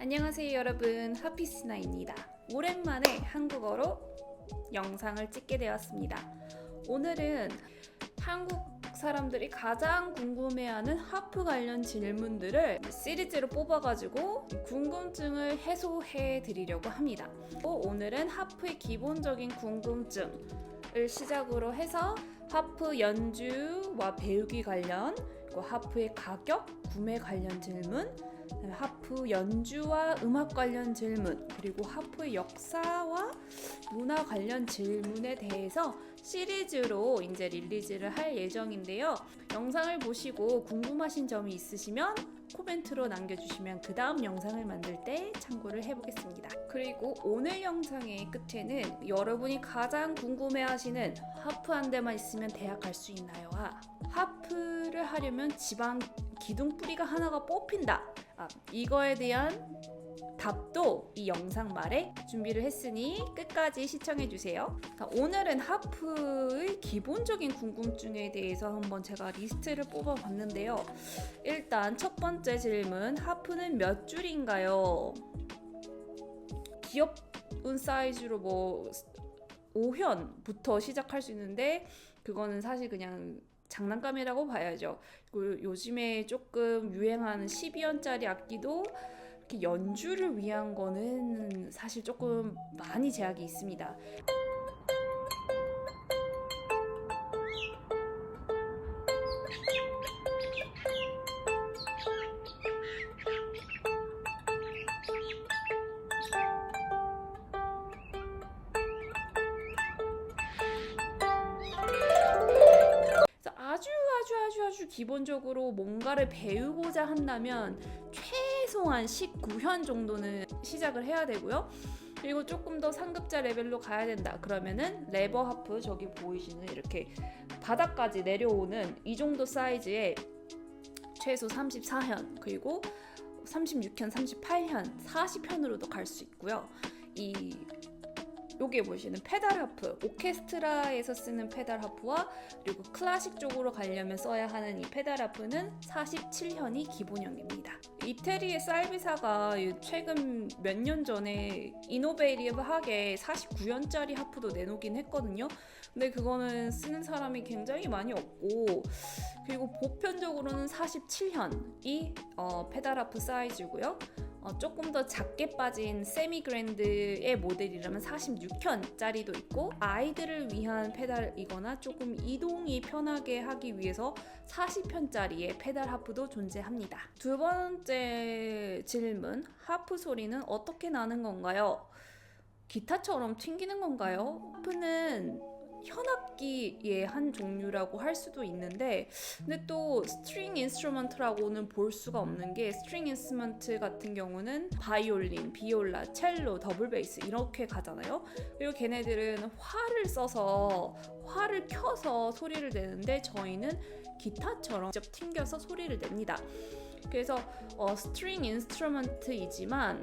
안녕하세요 여러분, 하피스나입니다. 오랜만에 한국어로 영상을 찍게 되었습니다. 오늘은 한국 사람들이 가장 궁금해하는 하프 관련 질문들을 시리즈로 뽑아가지고 궁금증을 해소해 드리려고 합니다. 오늘은 하프의 기본적인 궁금증을 시작으로 해서 하프 연주와 배우기 관련, 하프의 가격, 구매 관련 질문, 하프 연주와 음악 관련 질문, 그리고 하프의 역사와 문화 관련 질문에 대해서 시리즈로 이제 릴리즈를 할 예정인데요. 영상을 보시고 궁금하신 점이 있으시면 코멘트로 남겨주시면 그 다음 영상을 만들 때 참고를 해보겠습니다. 그리고 오늘 영상의 끝에는 여러분이 가장 궁금해하시는 하프 한 대만 있으면 대학 갈 수 있나요? 하프를 하려면 지방 기둥 뿌리가 하나가 뽑힌다. 이거에 대한 답도 이 영상 말에 준비를 했으니 끝까지 시청해주세요. 오늘은 하프의 기본적인 궁금증에 대해서 한번 제가 리스트를 뽑아봤는데요. 일단 첫 번째 질문, 하프는 몇 줄인가요? 귀여운 사이즈로 5현부터 시작할 수 있는데 그거는 사실 그냥 장난감이라고 봐야죠. 그리고 요즘에 조금 유행하는 12현짜리 악기도 이렇게 연주를 위한 거는 사실 조금 많이 제약이 있습니다. 아주 기본적으로 뭔가를 배우고자 한다면 최소한 19현 정도는 시작을 해야 되고요. 그리고 조금 더 상급자 레벨로 가야 된다. 그러면은 레버 하프, 저기 보이시는 이렇게 바닥까지 내려오는 이 정도 사이즈의 최소 34현, 그리고 36현, 38현, 40현으로도 갈 수 있고요. 여기에 보시는 페달 하프, 오케스트라에서 쓰는 페달 하프와 그리고 클래식 쪽으로 가려면 써야 하는 이 페달 하프는 47현이 기본형입니다. 이태리의 살비사가 최근 몇 년 전에 이노베이티브하게 49현짜리 하프도 내놓긴 했거든요. 근데 그거는 쓰는 사람이 굉장히 많이 없고, 그리고 보편적으로는 47현이 페달 하프 사이즈고요. 조금 더 작게 빠진 세미 그랜드의 모델이라면 46현짜리도 있고, 아이들을 위한 페달이거나 조금 이동이 편하게 하기 위해서 40현짜리의 페달 하프도 존재합니다. 두 번째 질문, 하프 소리는 어떻게 나는 건가요? 기타처럼 튕기는 건가요? 하프는 현악기의 한 종류라고 할 수도 있는데, 근데 또 스트링 인스트루먼트라고는 볼 수가 없는 게, 스트링 인스트루먼트 같은 경우는 바이올린, 비올라, 첼로, 더블 베이스 이렇게 가잖아요. 그리고 걔네들은 활을 켜서 소리를 내는데, 저희는 기타처럼 직접 튕겨서 소리를 냅니다. 그래서 스트링 인스트루먼트이지만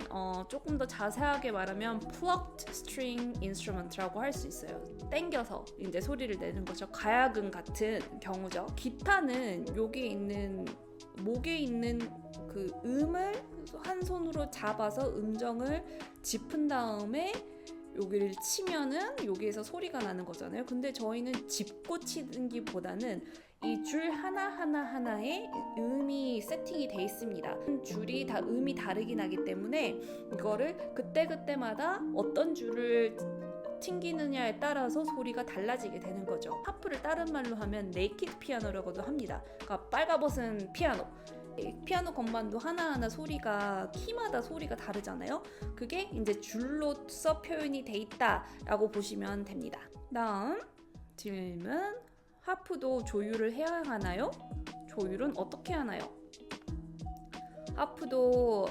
조금 더 자세하게 말하면 plucked string instrument라고 할 수 있어요. 땡겨서 이제 소리를 내는 거죠. 가야금 같은 경우죠. 기타는 여기 있는 목에 있는 그 음을 한 손으로 잡아서 음정을 짚은 다음에 여기를 치면은 여기에서 소리가 나는 거잖아요. 근데 저희는 짚고 치기보다는 이 줄 하나하나에 음이 세팅이 돼 있습니다. 줄이 다 음이 다르게 나기 때문에 이거를 그때그때마다 어떤 줄을 튕기느냐에 따라서 소리가 달라지게 되는 거죠. 하프를 다른 말로 하면 네이키드 피아노라고도 합니다. 그러니까 빨가벗은 피아노. 피아노 건반도 하나하나 소리가, 키마다 소리가 다르잖아요. 그게 이제 줄로서 표현이 돼 있다라고 보시면 됩니다. 다음 질문, 하프도 조율을 해야 하나요? 조율은 어떻게 하나요? 하프도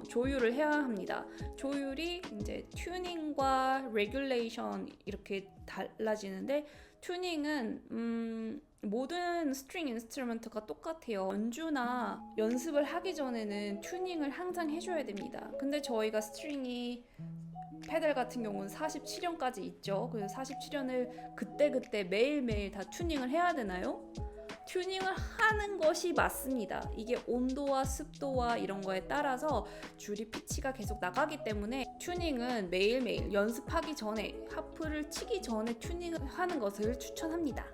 조율을 해야 합니다. 조율이 이제 튜닝과 레귤레이션 이렇게 달라지는데, 튜닝은 모든 스트링 인스트루먼트가 똑같아요. 연주나 연습을 하기 전에는 튜닝을 항상 해줘야 됩니다. 근데 저희가 스트링이 페달 같은 경우는 47현까지 있죠. 그래서 47현을 그때그때 매일매일 다 튜닝을 해야 되나요? 튜닝을 하는 것이 맞습니다. 이게 온도와 습도와 이런 거에 따라서 줄이 피치가 계속 나가기 때문에 튜닝은 매일매일 연습하기 전에, 하프를 치기 전에 튜닝을 하는 것을 추천합니다.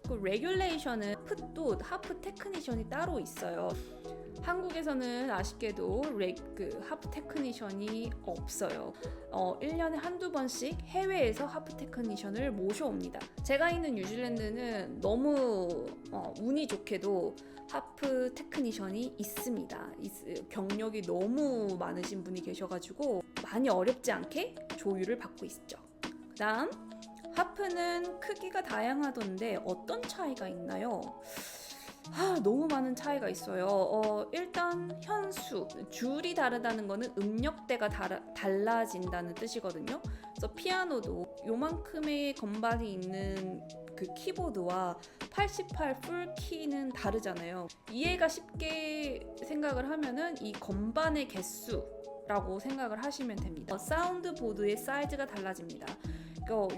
그 레귤레이션은 하프도 하프 테크니션이 따로 있어요. 한국에서는 아쉽게도 하프 테크니션이 없어요. 1년에 한두 번씩 해외에서 하프 테크니션을 모셔옵니다. 제가 있는 뉴질랜드는 너무 운이 좋게도 하프 테크니션이 있습니다. 경력이 너무 많으신 분이 계셔가지고 많이 어렵지 않게 조율을 받고 있죠. 그 다음 하프는 크기가 다양하던데 어떤 차이가 있나요? 너무 많은 차이가 있어요. 일단 현수, 줄이 다르다는 거는 음역대가 달라진다는 뜻이거든요. 그래서 피아노도 요만큼의 건반이 있는 그 키보드와 88 풀키는 다르잖아요. 이해가 쉽게 생각을 하면은 이 건반의 개수라고 생각을 하시면 됩니다. 사운드 보드의 사이즈가 달라집니다.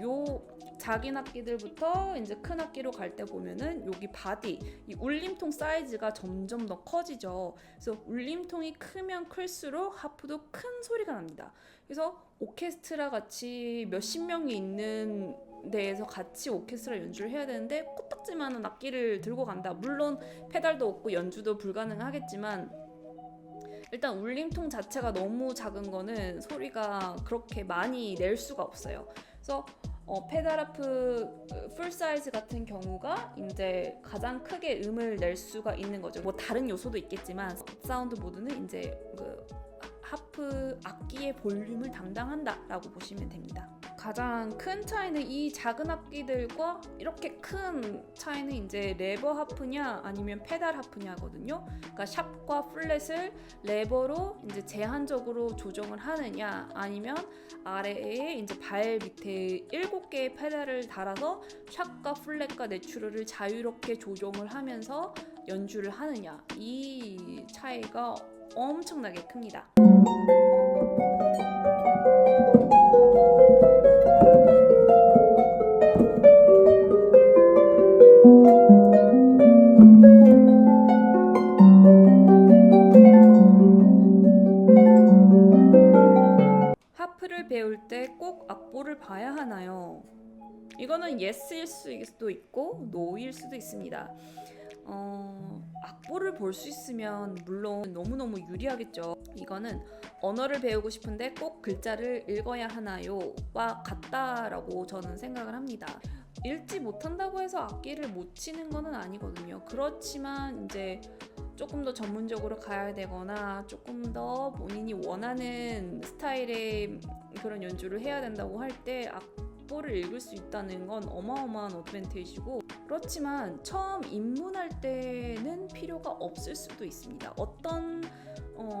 요 작은 악기들부터 이제 큰 악기로 갈 때 보면은 여기 바디, 이 울림통 사이즈가 점점 더 커지죠. 그래서 울림통이 크면 클수록 하프도 큰 소리가 납니다. 그래서 오케스트라 같이 몇십 명이 있는 데에서 같이 오케스트라 연주를 해야 되는데 코딱지만한 악기를 들고 간다. 물론 페달도 없고 연주도 불가능하겠지만 일단 울림통 자체가 너무 작은 거는 소리가 그렇게 많이 낼 수가 없어요. 그래서 페달 하프 풀 사이즈 같은 경우가 이제 가장 크게 음을 낼 수가 있는 거죠. 뭐 다른 요소도 있겠지만 사운드 보드는 이제 그 하프 악기의 볼륨을 담당한다라고 보시면 됩니다. 가장 큰 차이는 이 작은 악기들과 이렇게 큰 차이는 이제 레버 하프냐 아니면 페달 하프냐거든요. 그러니까 샵과 플랫을 레버로 이제 제한적으로 조정을 하느냐 아니면 아래에 이제 발 밑에 7개의 페달을 달아서 샵과 플랫과 내추럴을 자유롭게 조정을 하면서 연주를 하느냐, 이 차이가 엄청나게 큽니다. 하프를 배울 때 꼭 악보를 봐야 하나요? 이거는 예스일 수도 있고 노일 수도 있습니다. 악보를 볼 수 있으면 물론 너무너무 유리하겠죠. 이거는 언어를 배우고 싶은데 꼭 글자를 읽어야 하나요? 와 같다라고 저는 생각을 합니다. 읽지 못한다고 해서 악기를 못 치는 건 아니거든요. 그렇지만 이제 조금 더 전문적으로 가야 되거나 조금 더 본인이 원하는 스타일의 그런 연주를 해야 된다고 할 때 악보를 읽을 수 있다는 건 어마어마한 어드밴티지고, 그렇지만 처음 입문할 때는 필요가 없을 수도 있습니다. 어떤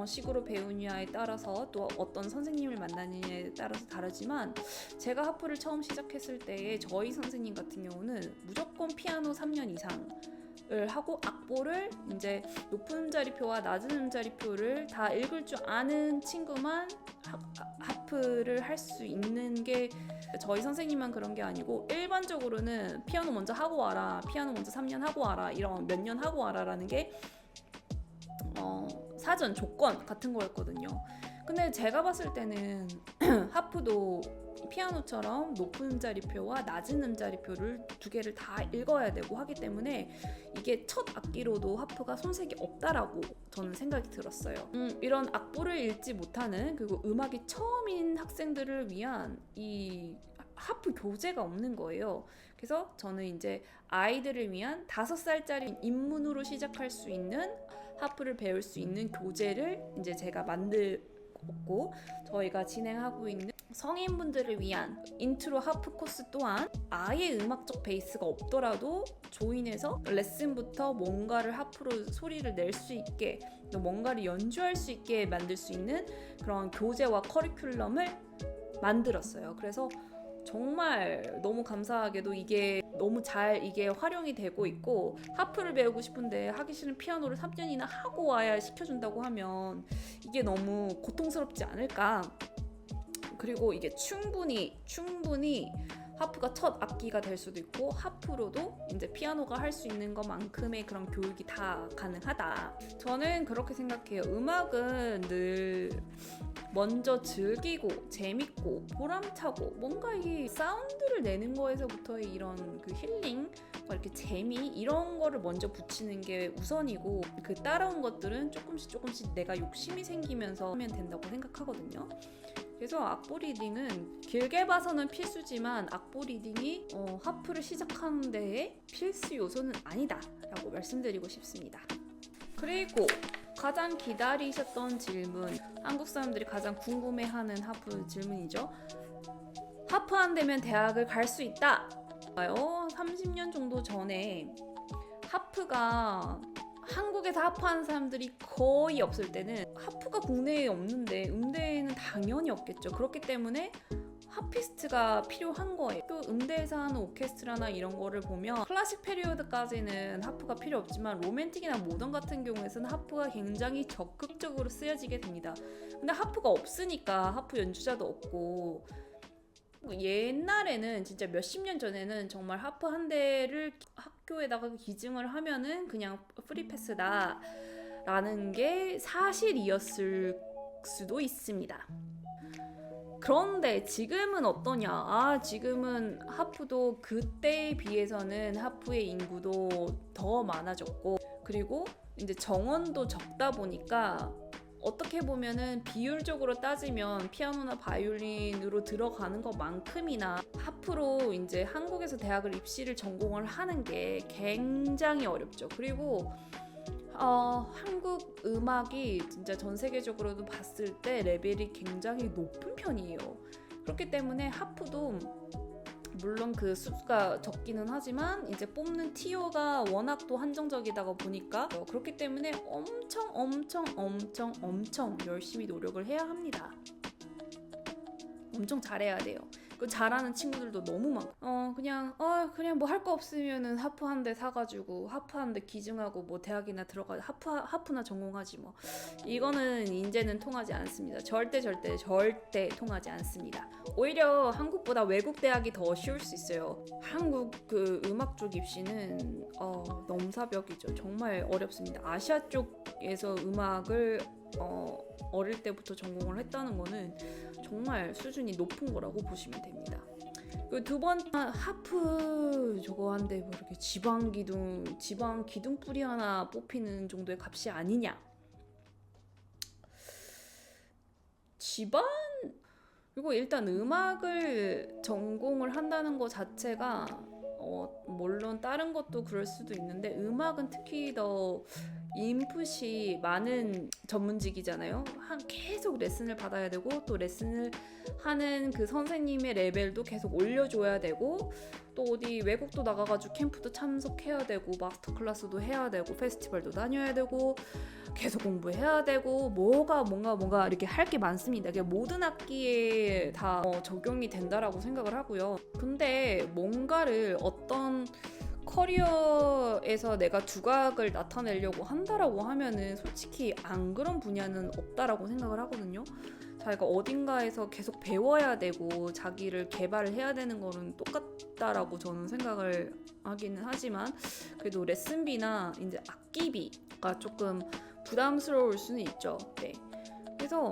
식으로 배우냐에 따라서 또 어떤 선생님을 만나느냐에 따라서 다르지만 제가 하프를 처음 시작했을 때에 저희 선생님 같은 경우는 무조건 피아노 3년 이상을 하고 악보를 이제 높은 음자리표와 낮은 음자리표를 다 읽을 줄 아는 친구만 하프를 할 수 있는 게 저희 선생님만 그런 게 아니고 일반적으로는 피아노 먼저 하고 와라, 피아노 먼저 3년 하고 와라, 이런 몇 년 하고 와라라는 게 사전 조건 같은 거였거든요. 근데 제가 봤을 때는 하프도 피아노처럼 높은 음자리표와 낮은 음자리표를 두 개를 다 읽어야 되고 하기 때문에 이게 첫 악기로도 하프가 손색이 없다라고 저는 생각이 들었어요. 이런 악보를 읽지 못하는, 그리고 음악이 처음인 학생들을 위한 이 하프 교재가 없는 거예요. 그래서 저는 이제 아이들을 위한 5살짜리 입문으로 시작할 수 있는 하프를 배울 수 있는 교재를 이제 제가 만들고, 저희가 진행하고 있는 성인분들을 위한 인트로 하프 코스 또한 아예 음악적 베이스가 없더라도 조인해서 레슨부터 뭔가를 하프로 소리를 낼 수 있게, 또 뭔가를 연주할 수 있게 만들 수 있는 그런 교재와 커리큘럼을 만들었어요. 그래서 정말 너무 감사하게도 이게 너무 잘 이게 활용이 되고 있고, 하프를 배우고 싶은데 하기 싫은 피아노를 3년이나 하고 와야 시켜준다고 하면 이게 너무 고통스럽지 않을까. 그리고 이게 충분히 하프가 첫 악기가 될 수도 있고 하프로도 이제 피아노가 할 수 있는 것만큼의 그런 교육이 다 가능하다. 저는 그렇게 생각해요. 음악은 늘 먼저 즐기고 재밌고 보람차고 뭔가 이 사운드를 내는 거에서부터의 이런 그 힐링, 이렇게 재미 이런 거를 먼저 붙이는 게 우선이고 그 따라온 것들은 조금씩 내가 욕심이 생기면서 하면 된다고 생각하거든요. 그래서 악보 리딩은 길게 봐서는 필수지만 악보 리딩이 하프를 시작하는 데에 필수 요소는 아니다 라고 말씀드리고 싶습니다. 그리고 가장 기다리셨던 질문, 한국 사람들이 가장 궁금해하는 하프 질문이죠. 하프 안 되면 대학을 갈 수 있다. 30년 정도 전에 하프가 한국에서 하프하는 사람들이 거의 없을 때는 하프가 국내에 없는데 음대에는 당연히 없겠죠. 그렇기 때문에 하피스트가 필요한 거예요. 또 음대에서 하는 오케스트라나 이런 거를 보면 클래식 페리오드까지는 하프가 필요 없지만 로맨틱이나 모던 같은 경우에는 하프가 굉장히 적극적으로 쓰여지게 됩니다. 근데 하프가 없으니까 하프 연주자도 없고 옛날에는 진짜 몇십 년 전에는 정말 하프 한 대를 학교에다가 기증을 하면은 그냥 프리패스다 라는 게 사실이었을 수도 있습니다. 그런데 지금은 어떠냐? 지금은 하프도 그때에 비해서는 하프의 인구도 더 많아졌고 그리고 이제 정원도 적다 보니까 어떻게 보면은 비율적으로 따지면 피아노나 바이올린으로 들어가는 것만큼이나 하프로 이제 한국에서 대학을 입시를 전공을 하는 게 굉장히 어렵죠. 그리고 한국 음악이 진짜 전 세계적으로도 봤을 때 레벨이 굉장히 높은 편이에요. 그렇기 때문에 하프도 물론 그 수가 적기는 하지만 이제 뽑는 티오가 워낙 또 한정적이다 보니까 그렇기 때문에 엄청 열심히 노력을 해야 합니다. 엄청 잘해야 돼요. 그 잘하는 친구들도 너무 많고 그냥 뭐 할 거 없으면은 하프 한 대 사가지고 하프 한 대 기증하고 뭐 대학이나 들어가 하프나 전공하지 뭐 이거는 이제는 통하지 않습니다. 절대 통하지 않습니다. 오히려 한국보다 외국 대학이 더 쉬울 수 있어요. 한국 그 음악 쪽 입시는 넘사벽이죠. 정말 어렵습니다. 아시아 쪽에서 음악을 어릴 때부터 전공을 했다는 거는 정말 수준이 높은 거라고 보시면 됩니다. 그 두 번째 하프 저거 한데 뭐 이렇게 지방 기둥 뿌리 하나 뽑히는 정도의 값이 아니냐? 그리고 일단 음악을 전공을 한다는 것 자체가 물론 다른 것도 그럴 수도 있는데 음악은 특히 더 인풋이 많은 전문직이잖아요. 계속 레슨을 받아야 되고 또 레슨을 하는 그 선생님의 레벨도 계속 올려줘야 되고 또 어디 외국도 나가가지고 캠프도 참석해야 되고 마스터 클래스도 해야 되고 페스티벌도 다녀야 되고 계속 공부해야 되고 뭔가 이렇게 할 게 많습니다. 이게 모든 악기에 다 적용이 된다라고 생각을 하고요. 근데 뭔가를 어떤 커리어에서 내가 두각을 나타내려고 한다라고 하면은 솔직히 안 그런 분야는 없다라고 생각을 하거든요. 자기가 어딘가에서 계속 배워야 되고 자기를 개발을 해야 되는 거는 똑같다라고 저는 생각을 하기는 하지만 그래도 레슨비나 이제 악기비가 조금 부담스러울 수는 있죠. 네. 그래서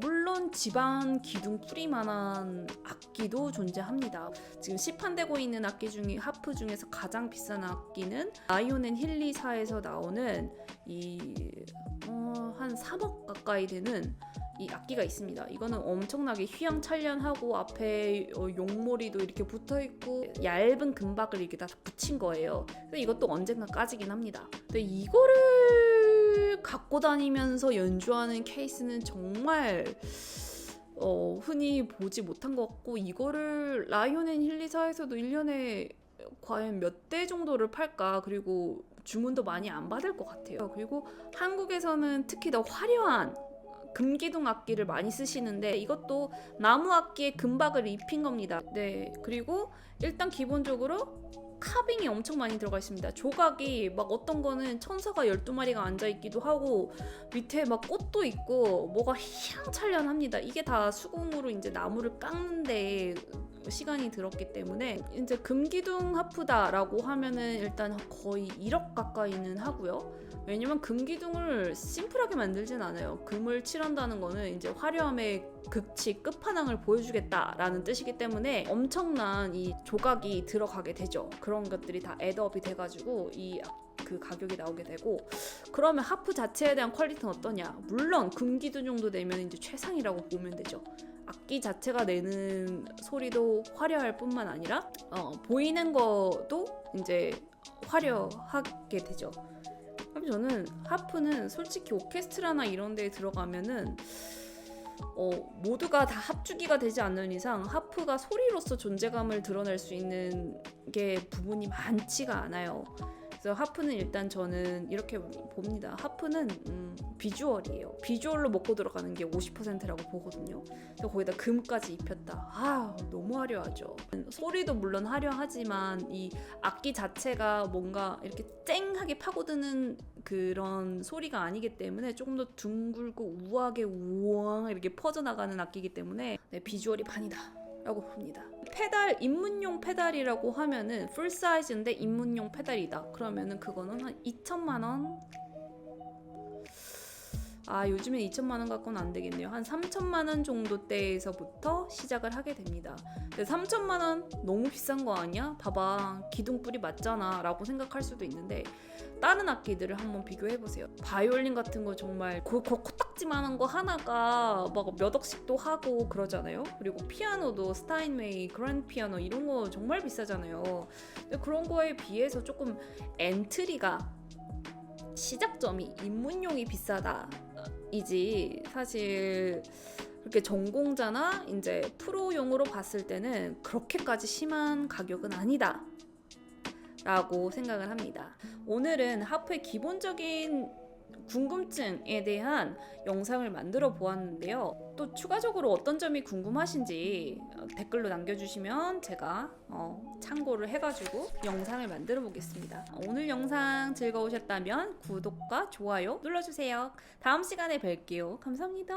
물론 지방 기둥 뿌리만한 악기도 존재합니다. 지금 시판되고 있는 악기 중에 하프 중에서 가장 비싼 악기는 라이온 앤 힐리사에서 나오는 한 3억 가까이 되는 이 악기가 있습니다. 이거는 엄청나게 휘황찬란하고 앞에 용머리도 이렇게 붙어있고 얇은 금박을 이렇게 다 붙인 거예요. 그래서 이것도 언젠가 까지긴 합니다. 근데 이거를 갖고 다니면서 연주하는 케이스는 정말 흔히 보지 못한 것 같고 이거를 라이온 앤 힐리사에서도 1년에 과연 몇 대 정도를 팔까 그리고 주문도 많이 안 받을 것 같아요. 그리고 한국에서는 특히 더 화려한 금기둥 악기를 많이 쓰시는데 이것도 나무 악기에 금박을 입힌 겁니다. 네, 그리고 일단 기본적으로 카빙이 엄청 많이 들어가 있습니다. 조각이 막 어떤 거는 천사가 12마리가 앉아있기도 하고 밑에 막 꽃도 있고 뭐가 휘황찬란합니다. 이게 다 수공으로 이제 나무를 깎는데 시간이 들었기 때문에 이제 금기둥 하프다라고 하면은 일단 거의 1억 가까이는 하고요. 왜냐면 금기둥을 심플하게 만들진 않아요. 금을 칠한다는 거는 이제 화려함의 극치 끝판왕을 보여주겠다라는 뜻이기 때문에 엄청난 이 조각이 들어가게 되죠. 그런 것들이 다 애드업이 돼가지고 그 가격이 나오게 되고, 그러면 하프 자체에 대한 퀄리티는 어떠냐? 물론 금기둥 정도 되면 이제 최상이라고 보면 되죠. 악기 자체가 내는 소리도 화려할 뿐만 아니라 보이는 것도 이제 화려하게 되죠. 그럼 저는 하프는 솔직히 오케스트라나 이런 데에 들어가면은 모두가 다 합주기가 되지 않는 이상 하프가 소리로서 존재감을 드러낼 수 있는 게 부분이 많지가 않아요. 그래서 하프는 일단 저는 이렇게 봅니다. 하프는 비주얼이에요. 비주얼로 먹고 들어가는 게 50%라고 보거든요. 그래서 거기다 금까지 입혔다. 너무 화려하죠. 소리도 물론 화려하지만 이 악기 자체가 뭔가 이렇게 쨍하게 파고드는 그런 소리가 아니기 때문에 조금 더 둥글고 우아하게 우왕 이렇게 퍼져나가는 악기이기 때문에 비주얼이 반이다 라고 봅니다. 페달, 입문용 페달이라고 하면은 풀 사이즈인데 입문용 페달이다. 그러면은 그거는 한 2천만 원? 요즘엔 2천만 원 갖고는 안 되겠네요. 한 3천만 원 정도대에서부터 시작을 하게 됩니다. 근데 3천만 원 너무 비싼 거 아니야? 봐봐, 기둥뿔이 맞잖아 라고 생각할 수도 있는데, 다른 악기들을 한번 비교해보세요. 바이올린 같은 거 정말 코딱지만한 거 하나가 막 몇 억씩도 하고 그러잖아요. 그리고 피아노도 스타인웨이, 그랜드 피아노 이런 거 정말 비싸잖아요. 근데 그런 거에 비해서 조금 엔트리가, 시작점이 입문용이 비싸다 이지, 사실 그렇게 전공자나 이제 프로용으로 봤을 때는 그렇게까지 심한 가격은 아니다 라고 생각을 합니다. 오늘은 하프의 기본적인 궁금증에 대한 영상을 만들어 보았는데요. 또 추가적으로 어떤 점이 궁금하신지 댓글로 남겨주시면 제가 참고를 해가지고 영상을 만들어 보겠습니다. 오늘 영상 즐거우셨다면 구독과 좋아요 눌러주세요. 다음 시간에 뵐게요. 감사합니다.